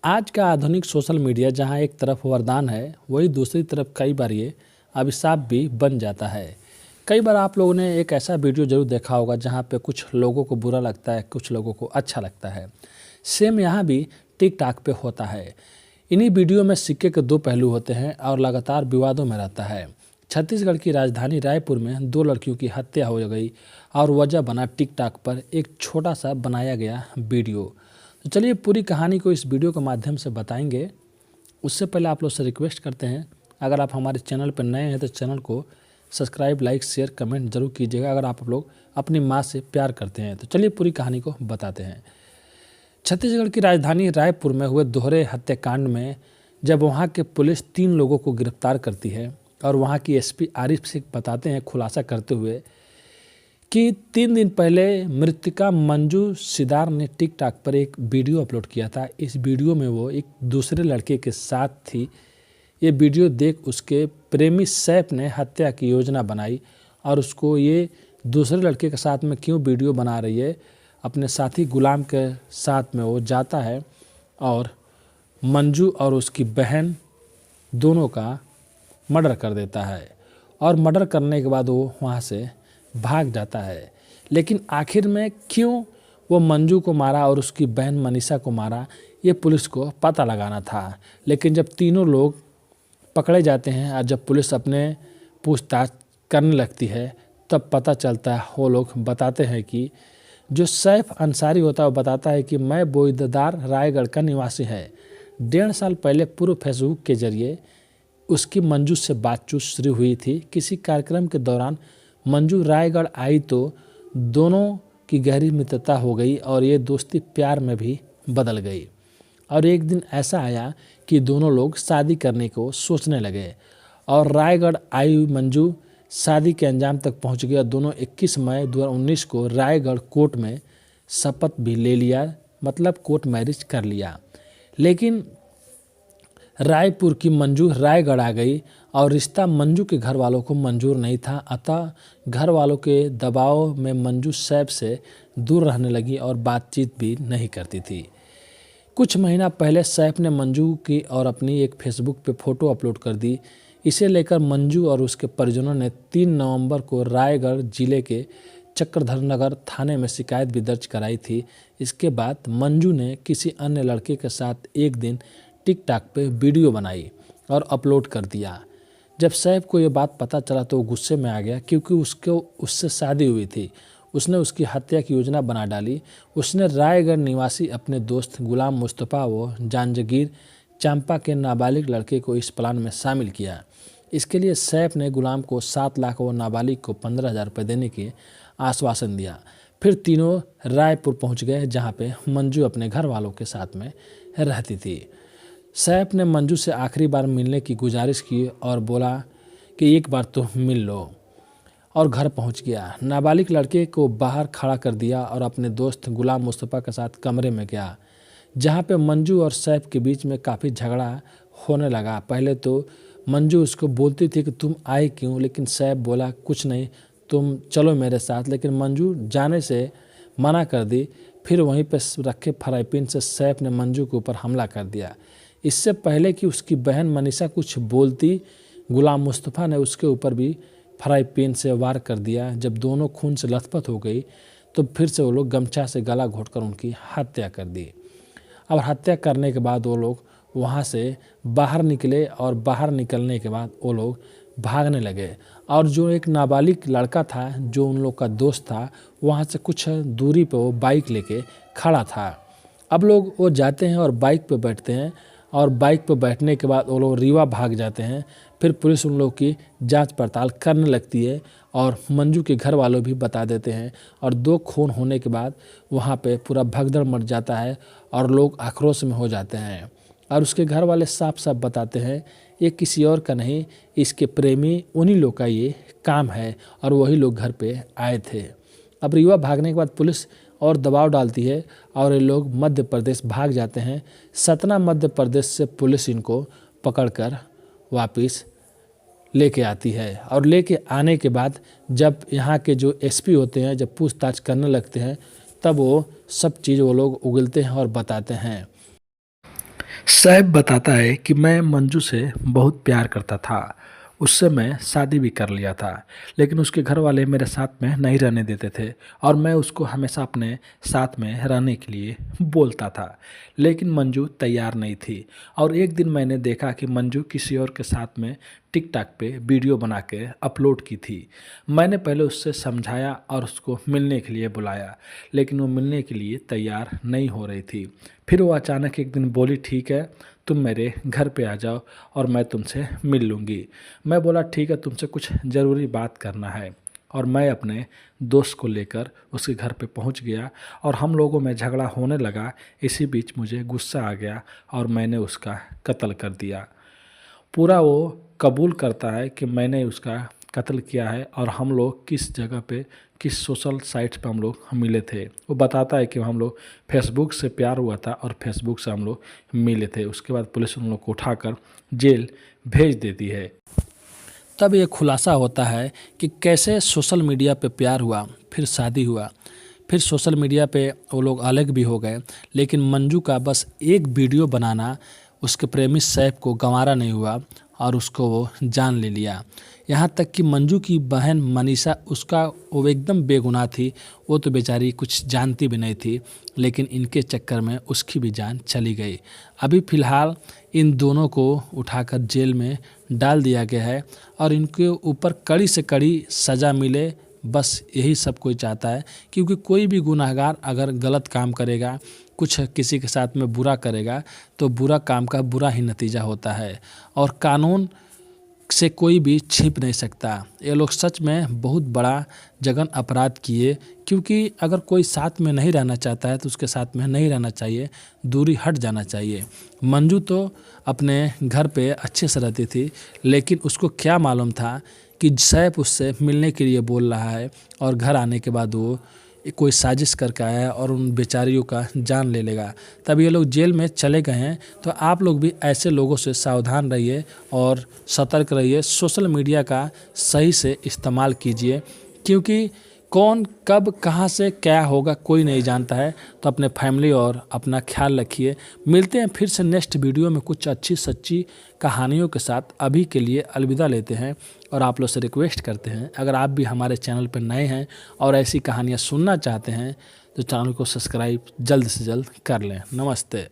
आज का आधुनिक सोशल मीडिया जहां एक तरफ वरदान है, वही दूसरी तरफ कई बार ये अभिशाप भी बन जाता है। कई बार आप लोगों ने एक ऐसा वीडियो जरूर देखा होगा जहां पे कुछ लोगों को बुरा लगता है, कुछ लोगों को अच्छा लगता है। सेम यहाँ भी टिकटॉक पे होता है। इन्हीं वीडियो में सिक्के के दो पहलू होते हैं और लगातार विवादों में रहता है। छत्तीसगढ़ की राजधानी रायपुर में दो लड़कियों की हत्या हो गई और वजह बना टिकटॉक पर एक छोटा सा बनाया गया वीडियो। तो चलिए पूरी कहानी को इस वीडियो के माध्यम से बताएंगे। उससे पहले आप लोग से रिक्वेस्ट करते हैं, अगर आप हमारे चैनल पर नए हैं तो चैनल को सब्सक्राइब, लाइक, शेयर, कमेंट जरूर कीजिएगा अगर आप लोग अपनी माँ से प्यार करते हैं। तो चलिए पूरी कहानी को बताते हैं। छत्तीसगढ़ की राजधानी रायपुर में हुए दोहरे हत्याकांड में जब वहाँ के पुलिस 3 लोगों को गिरफ्तार करती है और वहाँ की एसपी आरिफ सिंह बताते हैं, खुलासा करते हुए, कि 3 दिन पहले मृतका मंजू सिदार ने टिकटॉक पर एक वीडियो अपलोड किया था। इस वीडियो में वो एक दूसरे लड़के के साथ थी। ये वीडियो देख उसके प्रेमी सैफ ने हत्या की योजना बनाई और उसको ये दूसरे लड़के के साथ में क्यों वीडियो बना रही है, अपने साथी गुलाम के साथ में वो जाता है और मंजू और उसकी बहन दोनों का मर्डर कर देता है। और मर्डर करने के बाद वो वहाँ से भाग जाता है। लेकिन आखिर में क्यों वो मंजू को मारा और उसकी बहन मनीषा को मारा, ये पुलिस को पता लगाना था। लेकिन जब तीनों लोग पकड़े जाते हैं और जब पुलिस अपने पूछताछ करने लगती है, तब पता चलता है, वो लोग बताते हैं कि जो सैफ अंसारी होता है वो बताता है कि मैं बोईदार रायगढ़ का निवासी है। 1.5 साल पहले पूर्व फेसबुक के जरिए उसकी मंजू से बातचीत शुरू हुई थी। किसी कार्यक्रम के दौरान मंजू रायगढ़ आई तो दोनों की गहरी मित्रता हो गई और ये दोस्ती प्यार में भी बदल गई। और एक दिन ऐसा आया कि दोनों लोग शादी करने को सोचने लगे और रायगढ़ आई मंजू शादी के अंजाम तक पहुंच गई और दोनों 21 मई 2019 को रायगढ़ कोर्ट में शपथ भी ले लिया, मतलब कोर्ट मैरिज कर लिया। लेकिन रायपुर की मंजू रायगढ़ आ गई और रिश्ता मंजू के घर वालों को मंजूर नहीं था। अतः घर वालों के दबाव में मंजू सैफ से दूर रहने लगी और बातचीत भी नहीं करती थी। कुछ महीना पहले सैफ ने मंजू की और अपनी एक फेसबुक पे फोटो अपलोड कर दी। इसे लेकर मंजू और उसके परिजनों ने 3 नवंबर को रायगढ़ जिले के चक्रधर नगर थाने में शिकायत भी दर्ज कराई थी। इसके बाद मंजू ने किसी अन्य लड़के के साथ एक दिन टिकटॉक पे वीडियो बनाई और अपलोड कर दिया। जब सैफ को ये बात पता चला तो वो गुस्से में आ गया, क्योंकि उससे शादी हुई थी। उसने उसकी हत्या की योजना बना डाली। उसने रायगढ़ निवासी अपने दोस्त गुलाम मुस्तफ़ा व जांजगीर चांपा के नाबालिग लड़के को इस प्लान में शामिल किया। इसके लिए सैफ ने गुलाम को 7 लाख व नाबालिग को 15,000 रुपये देने के आश्वासन दिया। फिर तीनों रायपुर पहुंच गए, जहां पे मंजू अपने घर वालों के साथ में रहती थी। सैफ ने मंजू से आखिरी बार मिलने की गुजारिश की और बोला कि एक बार तो मिल लो, और घर पहुंच गया। नाबालिग लड़के को बाहर खड़ा कर दिया और अपने दोस्त गुलाम मुस्तफ़ा के साथ कमरे में गया, जहां पे मंजू और सैफ के बीच में काफ़ी झगड़ा होने लगा। पहले तो मंजू उसको बोलती थी कि तुम आए क्यों, लेकिन सैफ बोला कुछ नहीं, तुम चलो मेरे साथ। लेकिन मंजू जाने से मना कर दी। फिर वहीं पर रखे फ्राई पैन से सैफ ने मंजू के ऊपर हमला कर दिया। इससे पहले कि उसकी बहन मनीषा कुछ बोलती, गुलाम मुस्तफ़ा ने उसके ऊपर भी फ्राई पैन से वार कर दिया। जब दोनों खून से लथपथ हो गई तो फिर से वो लोग गमछा से गला घोंटकर उनकी हत्या कर दी। और हत्या करने के बाद वो लोग वहाँ से बाहर निकले और बाहर निकलने के बाद वो लोग भागने लगे। और जो एक नाबालिग लड़का था जो उन लोग का दोस्त था, वहाँ से कुछ दूरी पे वो बाइक लेके खड़ा था। अब लोग वो जाते हैं और बाइक पे बैठते हैं और बाइक पर बैठने के बाद वो लोग रीवा भाग जाते हैं। फिर पुलिस उन लोग की जांच पड़ताल करने लगती है और मंजू के घर वालों भी बता देते हैं। और 2 खून होने के बाद वहाँ पे पूरा भगदड़ मच जाता है और लोग आक्रोश में हो जाते हैं। और उसके घर वाले साफ साफ बताते हैं ये किसी और का नहीं, इसके प्रेमी उन्हीं लोग का ये काम है और वही लोग घर पे आए थे। अब रीवा भागने के बाद पुलिस और दबाव डालती है और ये लोग मध्य प्रदेश भाग जाते हैं। सतना मध्य प्रदेश से पुलिस इनको पकड़कर वापस लेके आती है। और लेके आने के बाद जब यहाँ के जो एसपी होते हैं, जब पूछताछ करने लगते हैं, तब वो सब चीज़ वो लोग उगलते हैं और बताते हैं। सैफ बताता है कि मैं मंजू से बहुत प्यार करता था। उससे मैं शादी भी कर लिया था, लेकिन उसके घर वाले मेरे साथ में नहीं रहने देते थे और मैं उसको हमेशा अपने साथ में रहने के लिए बोलता था, लेकिन मंजू तैयार नहीं थी। और एक दिन मैंने देखा कि मंजू किसी और के साथ में टिकटॉक पे वीडियो बना के अपलोड की थी। मैंने पहले उससे समझाया और उसको मिलने के लिए बुलाया, लेकिन वो मिलने के लिए तैयार नहीं हो रही थी। फिर वो अचानक एक दिन बोली, ठीक है तुम मेरे घर पे आ जाओ और मैं तुमसे मिल लूँगी। मैं बोला ठीक है, तुमसे कुछ ज़रूरी बात करना है। और मैं अपने दोस्त को लेकर उसके घर पे पहुंच गया और हम लोगों में झगड़ा होने लगा। इसी बीच मुझे गुस्सा आ गया और मैंने उसका कत्ल कर दिया। पूरा वो कबूल करता है कि मैंने उसका कत्ल किया है और हम लोग किस जगह पे, किस सोशल साइट पे हम लोग मिले थे। वो बताता है कि हम लोग फेसबुक से प्यार हुआ था और फेसबुक से हम लोग मिले थे। उसके बाद पुलिस उन लोग को उठाकर जेल भेज देती है। तब ये खुलासा होता है कि कैसे सोशल मीडिया पे प्यार हुआ, फिर शादी हुआ, फिर सोशल मीडिया पे वो लोग अलग भी हो गए। लेकिन मंजू का बस एक वीडियो बनाना उसके प्रेमी सैफ को गंवारा नहीं हुआ और उसको वो जान ले लिया। यहाँ तक कि मंजू की बहन मनीषा, उसका वो एकदम बेगुनाह थी, वो तो बेचारी कुछ जानती भी नहीं थी, लेकिन इनके चक्कर में उसकी भी जान चली गई। अभी फ़िलहाल इन दोनों को उठाकर जेल में डाल दिया गया है और इनके ऊपर कड़ी से कड़ी सज़ा मिले, बस यही सब कोई चाहता है। क्योंकि कोई भी गुनहगार अगर गलत काम करेगा, कुछ किसी के साथ में बुरा करेगा, तो बुरा काम का बुरा ही नतीजा होता है और कानून से कोई भी छिप नहीं सकता। ये लोग सच में बहुत बड़ा जघन अपराध किए, क्योंकि अगर कोई साथ में नहीं रहना चाहता है तो उसके साथ में नहीं रहना चाहिए, दूरी हट जाना चाहिए। मंजू तो अपने घर पे अच्छे से रहती थी, लेकिन उसको क्या मालूम था कि सैफ उससे मिलने के लिए बोल रहा है और घर आने के बाद वो कोई साजिश करके आया है और उन बेचारियों का जान ले लेगा। तब ये लोग जेल में चले गए हैं। तो आप लोग भी ऐसे लोगों से सावधान रहिए और सतर्क रहिए। सोशल मीडिया का सही से इस्तेमाल कीजिए, क्योंकि कौन कब कहाँ से क्या होगा कोई नहीं जानता है। तो अपने फैमिली और अपना ख्याल रखिए। मिलते हैं फिर से नेक्स्ट वीडियो में कुछ अच्छी सच्ची कहानियों के साथ। अभी के लिए अलविदा लेते हैं और आप लोग से रिक्वेस्ट करते हैं, अगर आप भी हमारे चैनल पर नए हैं और ऐसी कहानियाँ सुनना चाहते हैं तो चैनल को सब्सक्राइब जल्द से जल्द कर लें। नमस्ते।